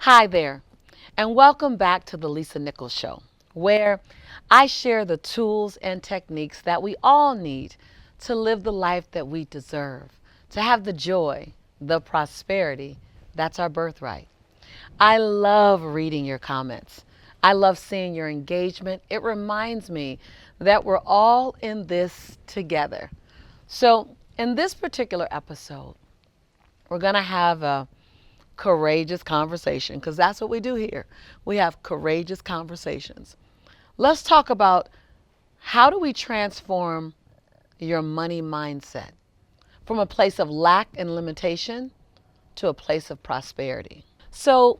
Hi there, and welcome back to the Lisa Nichols Show, where I share the tools and techniques that we all need to live the life that we deserve, to have the joy, the prosperity that's our birthright. I love reading your comments. I love seeing your engagement. It reminds me that we're all in this together. So, in this particular episode, we're going to have a courageous conversation because that's what we do here. We have courageous conversations. Let's talk about how do we transform your money mindset from a place of lack and limitation to a place of prosperity. So,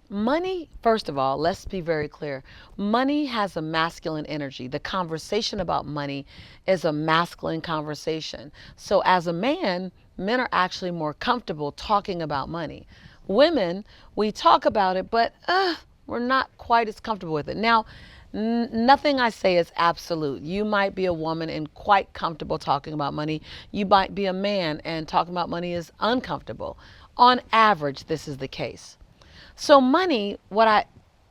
money, first of all, let's be very clear. Money has a masculine energy. The conversation about money is a masculine conversation. So, as a man, men are actually more comfortable talking about money. Women, we talk about it, but we're not quite as comfortable with it. Now, nothing I say is absolute. You might be a woman and quite comfortable talking about money. You might be a man and talking about money is uncomfortable. On average, this is the case. So money, what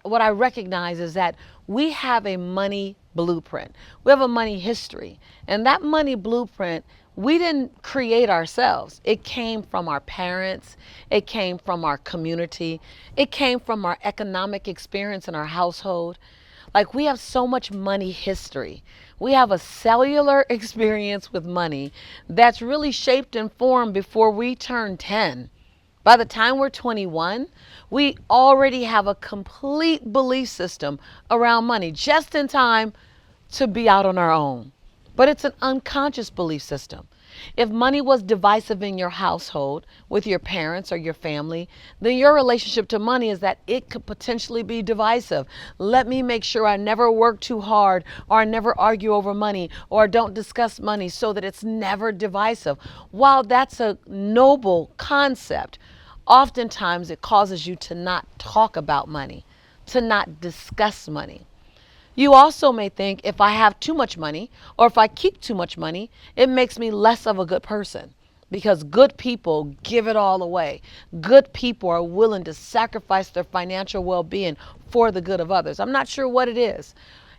I recognize is that we have a money blueprint. We have a money history. And that money blueprint, we didn't create ourselves. It came from our parents. It came from our community. It came from our economic experience in our household. Like we have so much money history. We have a cellular experience with money that's really shaped and formed before we turn 10. By the time we're 21, we already have a complete belief system around money, just in time to be out on our own. But it's an unconscious belief system. If money was divisive in your household with your parents or your family, then your relationship to money is that it could potentially be divisive. Let me make sure I never work too hard or I never argue over money or don't discuss money so that it's never divisive. While that's a noble concept, oftentimes it causes you to not talk about money, to not discuss money. You also may think if I have too much money or if I keep too much money, it makes me less of a good person because good people give it all away. Good people are willing to sacrifice their financial well being for the good of others. I'm not sure what it is.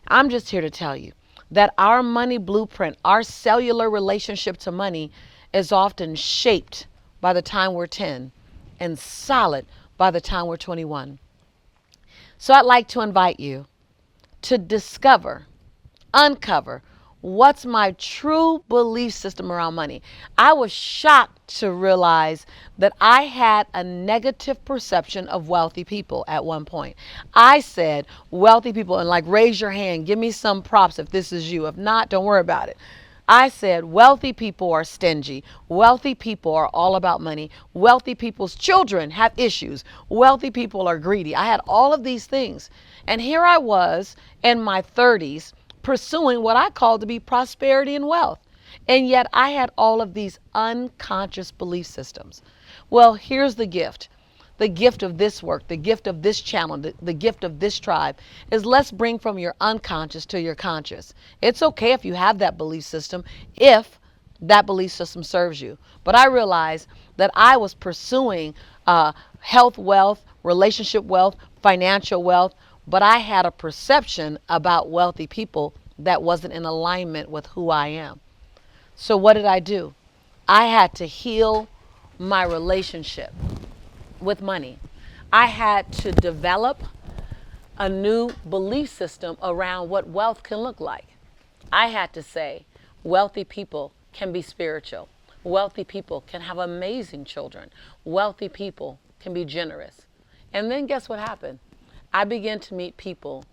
I'm just here to tell you that our money blueprint, our cellular relationship to money, is often shaped by the time we're 10 and solid by the time we're 21. So I'd like to invite you to discover, uncover what's my true belief system around money. I was shocked to realize that I had a negative perception of wealthy people at one point. I said, wealthy people, and like raise your hand, give me some props if this is you. If not, don't worry about it. I said wealthy people are stingy. Wealthy people are all about money. Wealthy people's children have issues. Wealthy people are greedy. I had all of these things. And here I was in my 30s pursuing what I called to be prosperity and wealth. And yet I had all of these unconscious belief systems. Well, here's the gift. The gift of this work, the gift of this channel, the gift of this tribe is let's bring from your unconscious to your conscious. It's okay if you have that belief system if that belief system serves you. But I realized that I was pursuing health wealth, relationship wealth, financial wealth, but I had a perception about wealthy people that wasn't in alignment with who I am. So what did I do? I had to heal my relationship with money. I had to develop a new belief system around what wealth can look like. I had to say, wealthy people can be spiritual. Wealthy people can have amazing children. Wealthy people can be generous. And then guess what happened? I began to meet people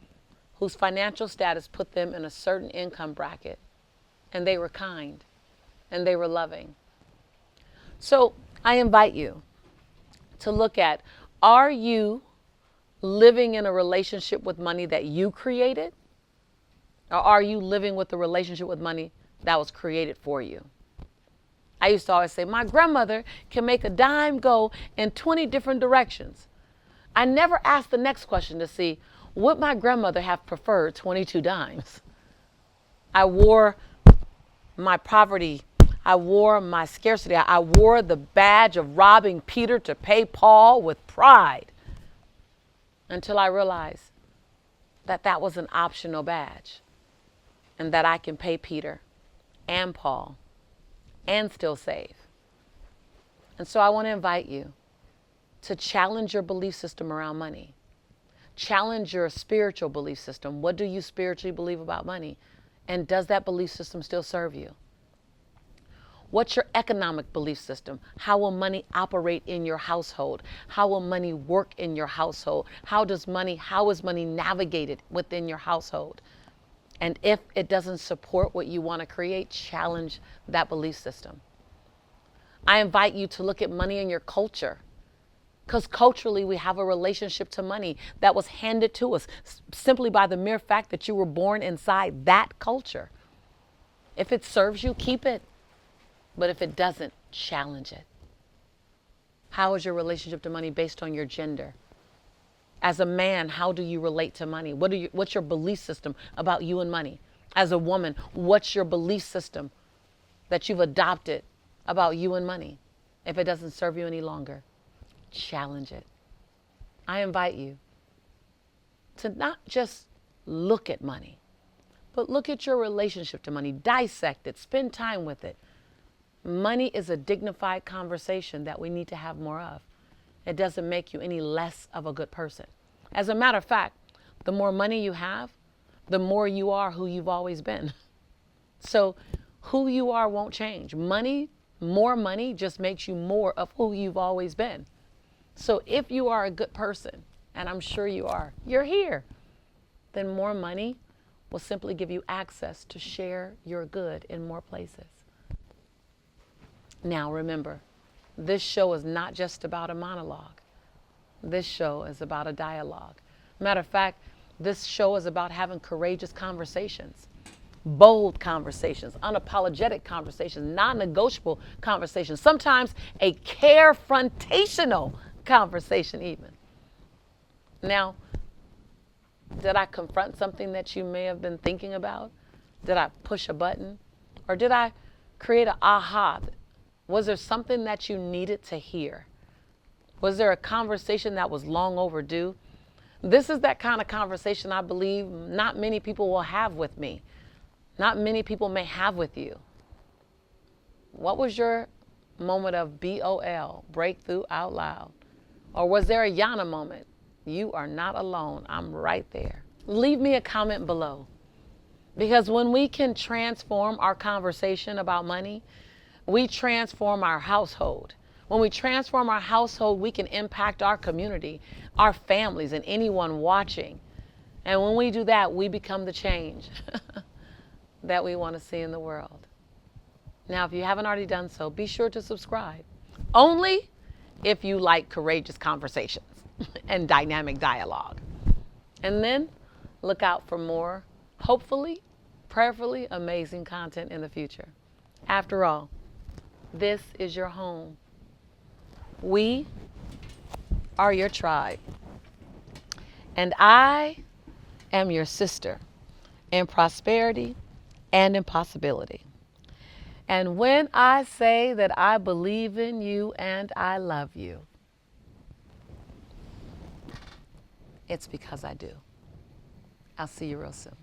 whose financial status put them in a certain income bracket, and they were kind and they were loving. So I invite you to look at, are you living in a relationship with money that you created? Or are you living with a relationship with money that was created for you? I used to always say, my grandmother can make a dime go in 20 different directions. I never asked the next question to see, would my grandmother have preferred 22 dimes? I wore my poverty. I wore my scarcity. I wore the badge of robbing Peter to pay Paul with pride. until I realized that that was an optional badge and that I can pay Peter and Paul and still save. And so I want to invite you to challenge your belief system around money. Challenge your spiritual belief system. What do you spiritually believe about money? And does that belief system still serve you? What's your economic belief system? How will money operate in your household? How will money work in your household? How is money navigated within your household? And if it doesn't support what you want to create, challenge that belief system. I invite you to look at money in your culture, because culturally we have a relationship to money that was handed to us simply by the mere fact that you were born inside that culture. If it serves you, keep it. But if it doesn't, challenge it. How is your relationship to money based on your gender? As a man, how do you relate to money? What's your belief system about you and money? As a woman, what's your belief system that you've adopted about you and money? If it doesn't serve you any longer, challenge it. I invite you to not just look at money, but look at your relationship to money. Dissect it. Spend time with it. Money is a dignified conversation that we need to have more of. It doesn't make you any less of a good person. As a matter of fact, the more money you have, the more you are who you've always been. So who you are won't change. More money just makes you more of who you've always been. So if you are a good person, and I'm sure you are, you're here, then more money will simply give you access to share your good in more places. Now remember, this show is not just about a monologue. This show is about a dialogue. Matter of fact, this show is about having courageous conversations, bold conversations, unapologetic conversations, non-negotiable conversations, sometimes a carefrontational conversation even. Now, did I confront something that you may have been thinking about? Did I push a button? Or did I create an aha? Was there something that you needed to hear? Was there a conversation that was long overdue? This is that kind of conversation I believe not many people will have with me. Not many people may have with you. What was your moment of BOL, breakthrough out loud? Or was there a Yana moment? You are not alone. I'm right there. Leave me a comment below. Because when we can transform our conversation about money, we transform our household. When we transform our household, we can impact our community, our families, and anyone watching. And when we do that, we become the change that we want to see in the world. Now, if you haven't already done so, be sure to subscribe. Only if you like courageous conversations and dynamic dialogue. And then look out for more, hopefully, prayerfully amazing content in the future. After all, this is your home. We are your tribe. And I am your sister in prosperity and in possibility. And when I say that I believe in you and I love you, it's because I do. I'll see you real soon.